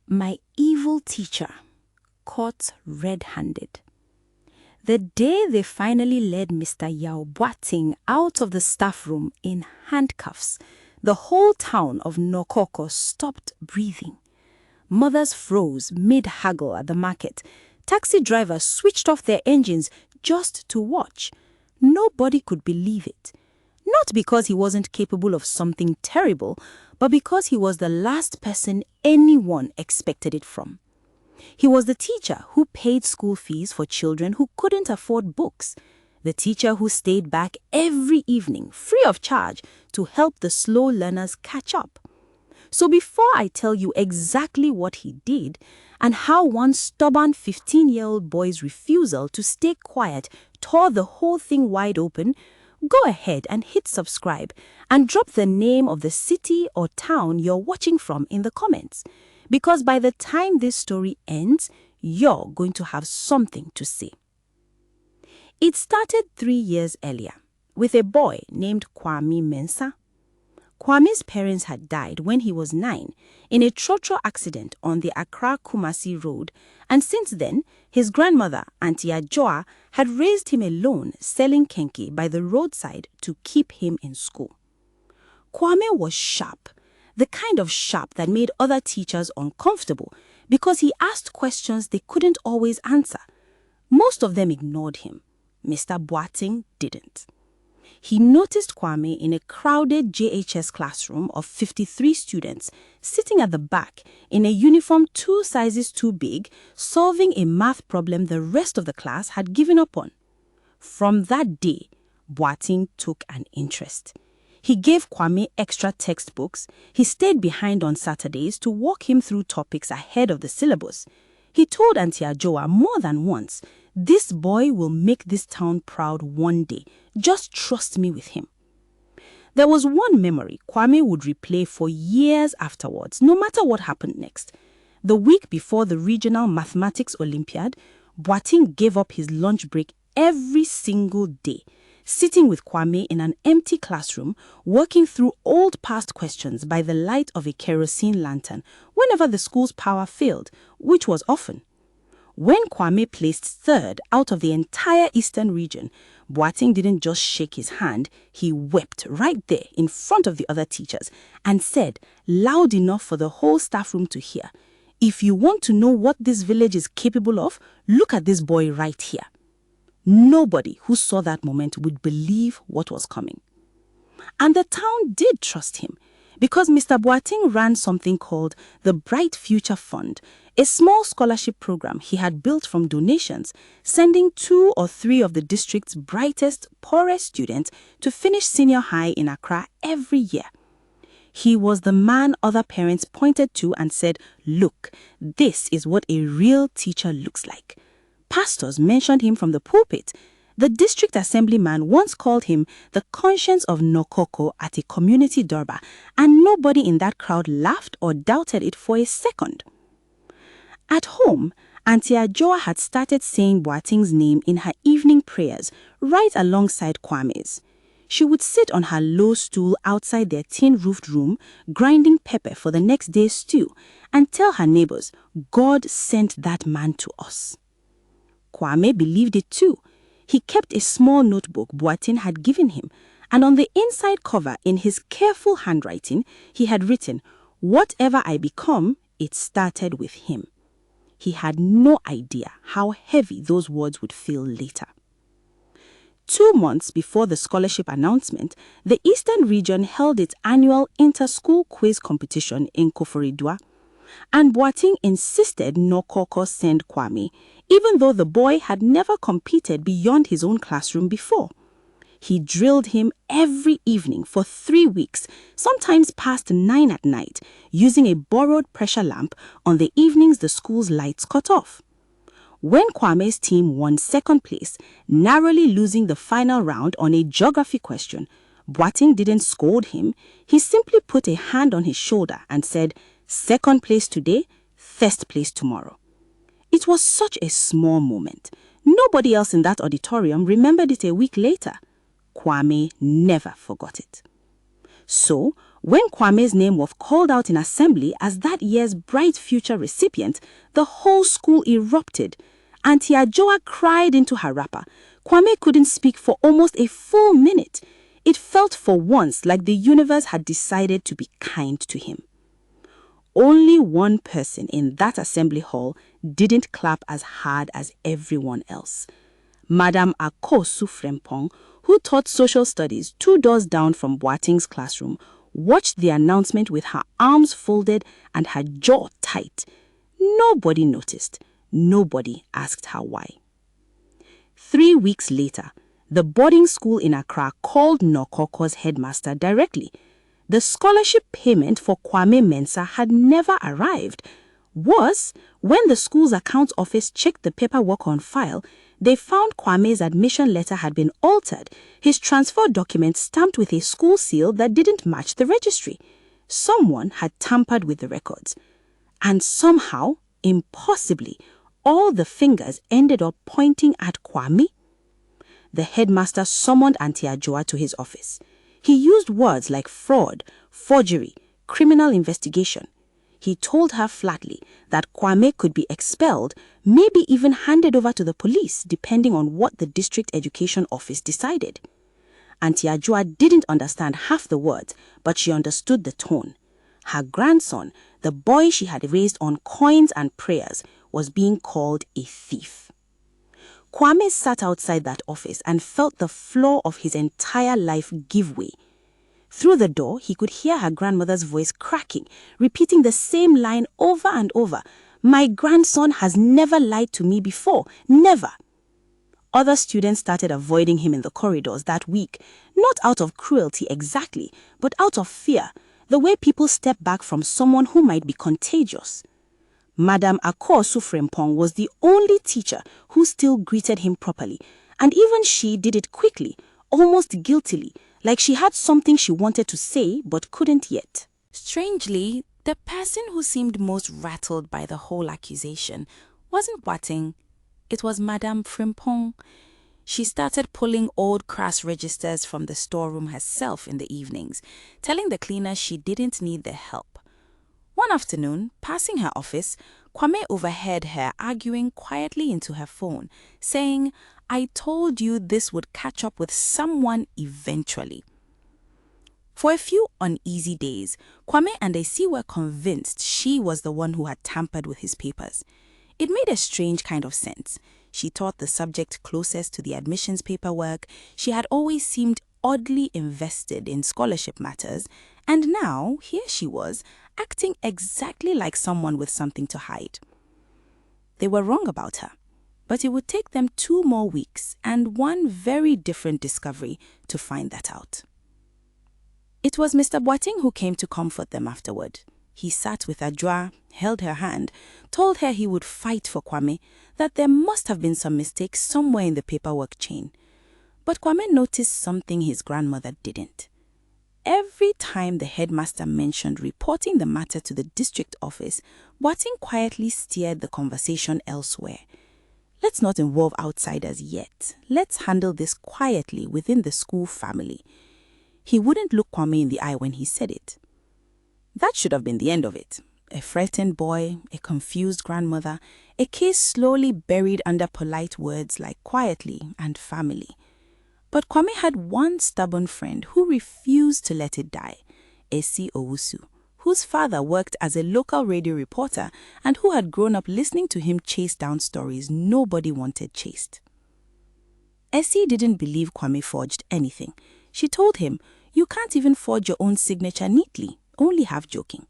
My evil teacher caught red-handed. The day they finally led Mr. Yao Boating out of the staff room in handcuffs, the whole town of Nokoko stopped breathing. Mothers froze mid-haggle at the market. Taxi drivers switched off their engines just to watch. Nobody could believe it. Not because he wasn't capable of something terrible, but because he was the last person anyone expected it from. He was the teacher who paid school fees for children who couldn't afford books. The teacher who stayed back every evening, free of charge, to help the slow learners catch up. So before I tell you exactly what he did and how one stubborn 15-year-old boy's refusal to stay quiet tore the whole thing wide open, go ahead and hit subscribe and drop the name of the city or town you're watching from in the comments. Because by the time this story ends, you're going to have something to say. It started 3 years earlier with a boy named Kwame Mensah. Kwame's parents had died when he was 9 in a trotro accident on the Accra-Kumasi road, and since then, his grandmother, Auntie Ajoa, had raised him alone selling kenke by the roadside to keep him in school. Kwame was sharp, the kind of sharp that made other teachers uncomfortable because he asked questions they couldn't always answer. Most of them ignored him. Mr. Boating didn't. He noticed Kwame in a crowded JHS classroom of 53 students sitting at the back in a uniform 2 sizes too big, solving a math problem the rest of the class had given up on. From that day, Boating took an interest. He gave Kwame extra textbooks. He stayed behind on Saturdays to walk him through topics ahead of the syllabus. He told Auntie Ajoa more than once, "This boy will make this town proud one day. Just trust me with him." There was one memory Kwame would replay for years afterwards, no matter what happened next. The week before the regional mathematics Olympiad, Boating gave up his lunch break every single day, sitting with Kwame in an empty classroom, working through old past questions by the light of a kerosene lantern whenever the school's power failed, which was often. When Kwame placed 3rd out of the entire eastern region, Boating didn't just shake his hand, he wept right there in front of the other teachers and said, loud enough for the whole staff room to hear, "If you want to know what this village is capable of, look at this boy right here." Nobody who saw that moment would believe what was coming. And the town did trust him, because Mr. Boating ran something called the Bright Future Fund, a small scholarship program he had built from donations, sending 2 or 3 of the district's brightest, poorest students to finish senior high in Accra every year. He was the man other parents pointed to and said, "Look, this is what a real teacher looks like." Pastors mentioned him from the pulpit. The district assemblyman once called him the conscience of Nokoko at a community durbar, and nobody in that crowd laughed or doubted it for a second. At home, Auntie Ajoa had started saying Boating's name in her evening prayers, right alongside Kwame's. She would sit on her low stool outside their tin-roofed room, grinding pepper for the next day's stew, and tell her neighbors, "God sent that man to us." Kwame believed it too. He kept a small notebook Boating had given him, and on the inside cover, in his careful handwriting, he had written, "Whatever I become, it started with him." He had no idea how heavy those words would feel later. 2 months before the scholarship announcement, the Eastern region held its annual inter-school quiz competition in Koforidua, and Boating insisted Nokoko send Kwame, even though the boy had never competed beyond his own classroom before. He drilled him every evening for 3 weeks, sometimes past 9 at night, using a borrowed pressure lamp on the evenings the school's lights cut off. When Kwame's team won 2nd place, narrowly losing the final round on a geography question, Boating didn't scold him. He simply put a hand on his shoulder and said, "2nd place today, 1st place tomorrow." It was such a small moment. Nobody else in that auditorium remembered it a week later. Kwame never forgot it. So, When Kwame's name was called out in assembly as that year's bright future recipient, the whole school erupted. Auntie Ajoa cried into her wrapper. Kwame couldn't speak for almost a full minute. It felt for once like the universe had decided to be kind to him. Only one person in that assembly hall didn't clap as hard as everyone else. Madame Akosu Frempong, who taught social studies 2 doors down from Boating's classroom, watched the announcement with her arms folded and her jaw tight. Nobody noticed. Nobody asked her why. 3 weeks later, the boarding school in Accra called Nokoko's headmaster directly. The scholarship payment for Kwame Mensah had never arrived. Worse, when the school's accounts office checked the paperwork on file, they found Kwame's admission letter had been altered, his transfer document stamped with a school seal that didn't match the registry. Someone had tampered with the records. And somehow, impossibly, all the fingers ended up pointing at Kwame. The headmaster summoned Auntie Ajoa to his office. He used words like fraud, forgery, criminal investigation. He told her flatly that Kwame could be expelled, maybe even handed over to the police, depending on what the district education office decided. Auntie Ajoa didn't understand half the words, but she understood the tone. Her grandson, the boy she had raised on coins and prayers, was being called a thief. Kwame sat outside that office and felt the floor of his entire life give way. Through the door, he could hear her grandmother's voice cracking, repeating the same line over and over. "My grandson has never lied to me before, never." Other students started avoiding him in the corridors that week, not out of cruelty exactly, but out of fear, the way people step back from someone who might be contagious. Madame Akosu Frempong was the only teacher who still greeted him properly, and even she did it quickly, almost guiltily, like she had something she wanted to say but couldn't yet. Strangely, the person who seemed most rattled by the whole accusation wasn't Boating. It was Madame Frempong. She started pulling old crass registers from the storeroom herself in the evenings, telling the cleaner she didn't need their help. One afternoon, passing her office, Kwame overheard her arguing quietly into her phone, saying, "I told you this would catch up with someone eventually." For a few uneasy days, Kwame and AC were convinced she was the one who had tampered with his papers. It made a strange kind of sense. She taught the subject closest to the admissions paperwork. She had always seemed oddly invested in scholarship matters, and now here she was, acting exactly like someone with something to hide. They were wrong about her, but it would take them 2 more weeks and one very different discovery to find that out. It was Mr. Boating who came to comfort them afterward. He sat with Ajoa, held her hand, told her he would fight for Kwame, that there must have been some mistake somewhere in the paperwork chain. But Kwame noticed something his grandmother didn't. Every time the headmaster mentioned reporting the matter to the district office, Boating quietly steered the conversation elsewhere. "Let's not involve outsiders yet. Let's handle this quietly within the school family." He wouldn't look Kwame in the eye when he said it. That should have been the end of it. A frightened boy, a confused grandmother, a case slowly buried under polite words like quietly and family. But Kwame had one stubborn friend who refused to let it die, Esi Owusu, whose father worked as a local radio reporter and who had grown up listening to him chase down stories nobody wanted chased. Esi didn't believe Kwame forged anything. She told him, "You can't even forge your own signature neatly," only half joking.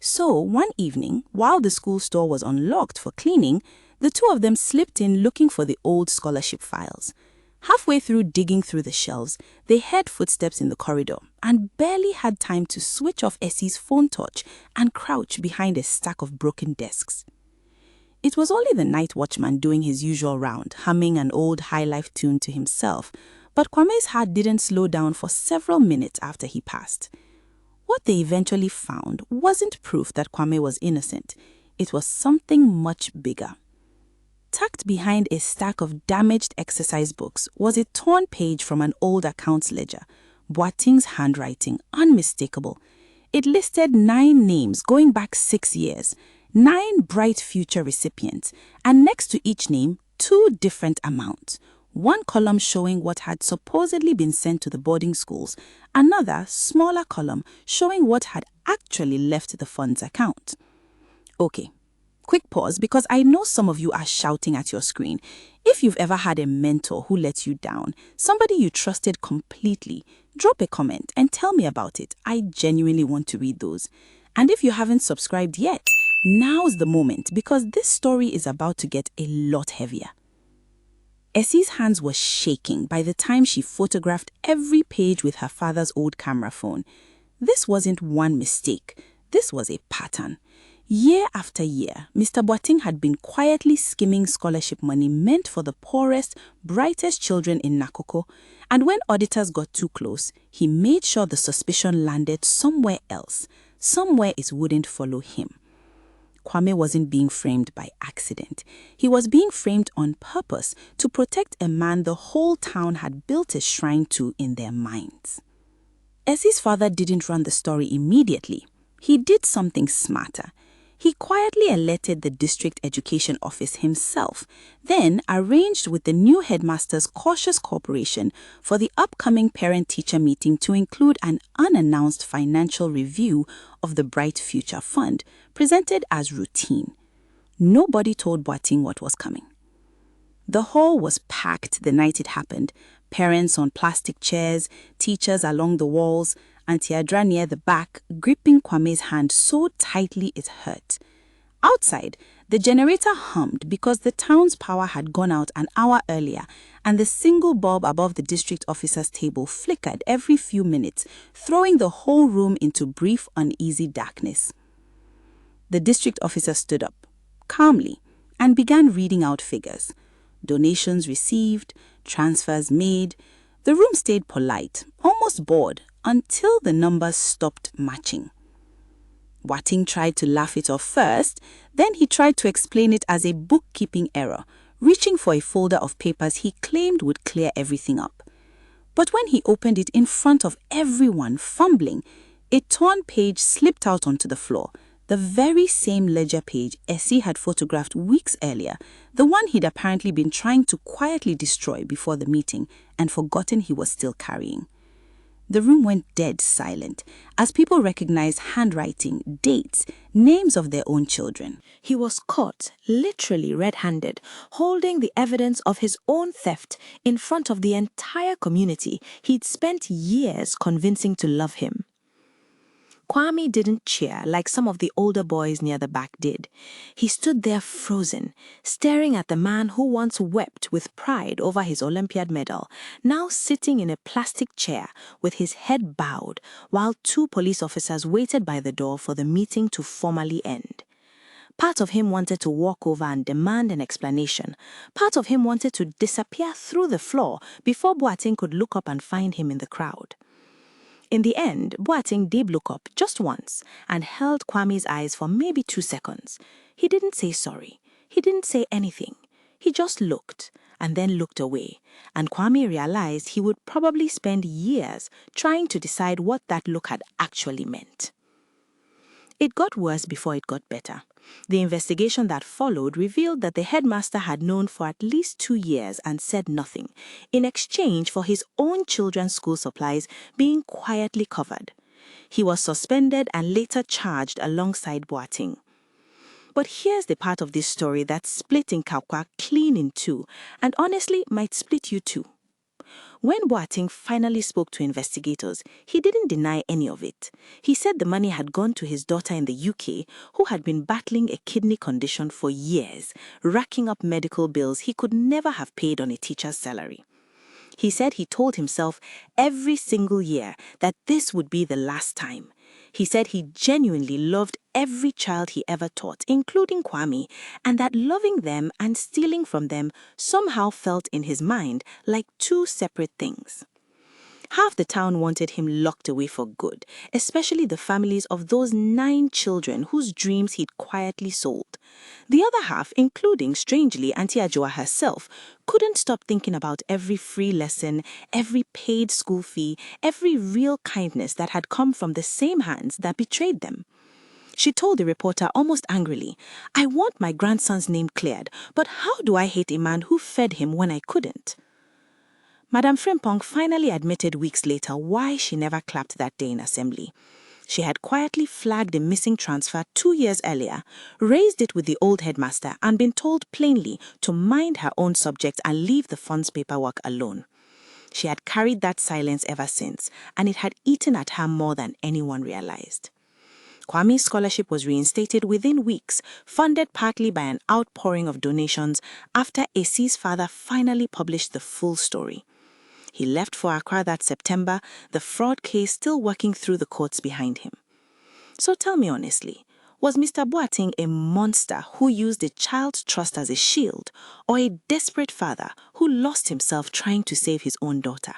So one evening, while the school store was unlocked for cleaning, the two of them slipped in looking for the old scholarship files. Halfway through digging through the shelves, they heard footsteps in the corridor and barely had time to switch off Essie's phone torch and crouch behind a stack of broken desks. It was only the night watchman doing his usual round, humming an old high-life tune to himself, but Kwame's heart didn't slow down for several minutes after he passed. What they eventually found wasn't proof that Kwame was innocent. It was something much bigger. Tucked behind a stack of damaged exercise books was a torn page from an old accounts ledger, Boating's handwriting unmistakable. It listed 9 names going back 6 years, 9 bright future recipients, and next to each name, 2 different amounts. One column showing what had supposedly been sent to the boarding schools, another, smaller column showing what had actually left the fund's account. Okay, quick pause because I know some of you are shouting at your screen. If you've ever had a mentor who let you down, somebody you trusted completely, drop a comment and tell me about it. I genuinely want to read those. And if you haven't subscribed yet, now's the moment because this story is about to get a lot heavier. Essie's hands were shaking by the time she photographed every page with her father's old camera phone. This wasn't one mistake. This was a pattern. Year after year, Mr. Boating had been quietly skimming scholarship money meant for the poorest, brightest children in Nakoko, and when auditors got too close, he made sure the suspicion landed somewhere else, somewhere it wouldn't follow him. Kwame wasn't being framed by accident. He was being framed on purpose to protect a man the whole town had built a shrine to in their minds. Essie's father didn't run the story immediately. He did something smarter. He quietly alerted the district education office himself, then arranged with the new headmaster's cautious cooperation for the upcoming parent-teacher meeting to include an unannounced financial review of the Bright Future Fund, presented as routine. Nobody told Boating what was coming. The hall was packed the night it happened, parents on plastic chairs, teachers along the walls, Auntie Adra near the back, gripping Kwame's hand so tightly it hurt. Outside, the generator hummed because the town's power had gone out an hour earlier, and the single bulb above the district officer's table flickered every few minutes, throwing the whole room into brief, uneasy darkness. The district officer stood up, calmly, and began reading out figures. Donations received, transfers made. The room stayed polite, almost bored, until the numbers stopped matching. Boating tried to laugh it off first, then he tried to explain it as a bookkeeping error, reaching for a folder of papers he claimed would clear everything up. But when he opened it in front of everyone, fumbling, a torn page slipped out onto the floor, the very same ledger page Essie had photographed weeks earlier, the one he'd apparently been trying to quietly destroy before the meeting and forgotten he was still carrying. The room went dead silent as people recognized handwriting, dates, names of their own children. He was caught, literally red-handed, holding the evidence of his own theft in front of the entire community he'd spent years convincing to love him. Kwame didn't cheer like some of the older boys near the back did. He stood there frozen, staring at the man who once wept with pride over his Olympiad medal, now sitting in a plastic chair with his head bowed, while 2 police officers waited by the door for the meeting to formally end. Part of him wanted to walk over and demand an explanation. Part of him wanted to disappear through the floor before Boating could look up and find him in the crowd. In the end, Boating did look up just once and held Kwame's eyes for maybe 2 seconds. He didn't say sorry. He didn't say anything. He just looked and then looked away, and Kwame realized he would probably spend years trying to decide what that look had actually meant. It got worse before it got better. The investigation that followed revealed that the headmaster had known for at least 2 years and said nothing, in exchange for his own children's school supplies being quietly covered. He was suspended and later charged alongside Boating. But here's the part of this story that's splitting Kakwa clean in 2, and honestly might split you too. When Boating finally spoke to investigators, he didn't deny any of it. He said the money had gone to his daughter in the UK, who had been battling a kidney condition for years, racking up medical bills he could never have paid on a teacher's salary. He said he told himself every single year that this would be the last time. He said he genuinely loved every child he ever taught, including Kwame, and that loving them and stealing from them somehow felt in his mind like 2 separate things. Half the town wanted him locked away for good, especially the families of those 9 children whose dreams he'd quietly sold. The other half, including, strangely, Auntie Ajua herself, couldn't stop thinking about every free lesson, every paid school fee, every real kindness that had come from the same hands that betrayed them. She told the reporter almost angrily, "I want my grandson's name cleared, but how do I hate a man who fed him when I couldn't?" Madame Frimpong finally admitted weeks later why she never clapped that day in assembly. She had quietly flagged a missing transfer 2 years earlier, raised it with the old headmaster, and been told plainly to mind her own subject and leave the fund's paperwork alone. She had carried that silence ever since, and it had eaten at her more than anyone realized. Kwame's scholarship was reinstated within weeks, funded partly by an outpouring of donations after AC's father finally published the full story. He left for Accra that September, the fraud case still working through the courts behind him. So tell me honestly, was Mr. Boateng a monster who used a child's trust as a shield, or a desperate father who lost himself trying to save his own daughter?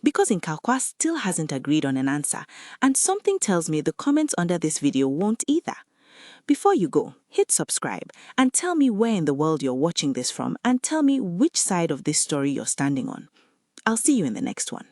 Because Nkakwa still hasn't agreed on an answer, and something tells me the comments under this video won't either. Before you go, hit subscribe and tell me where in the world you're watching this from, and tell me which side of this story you're standing on. I'll see you in the next one.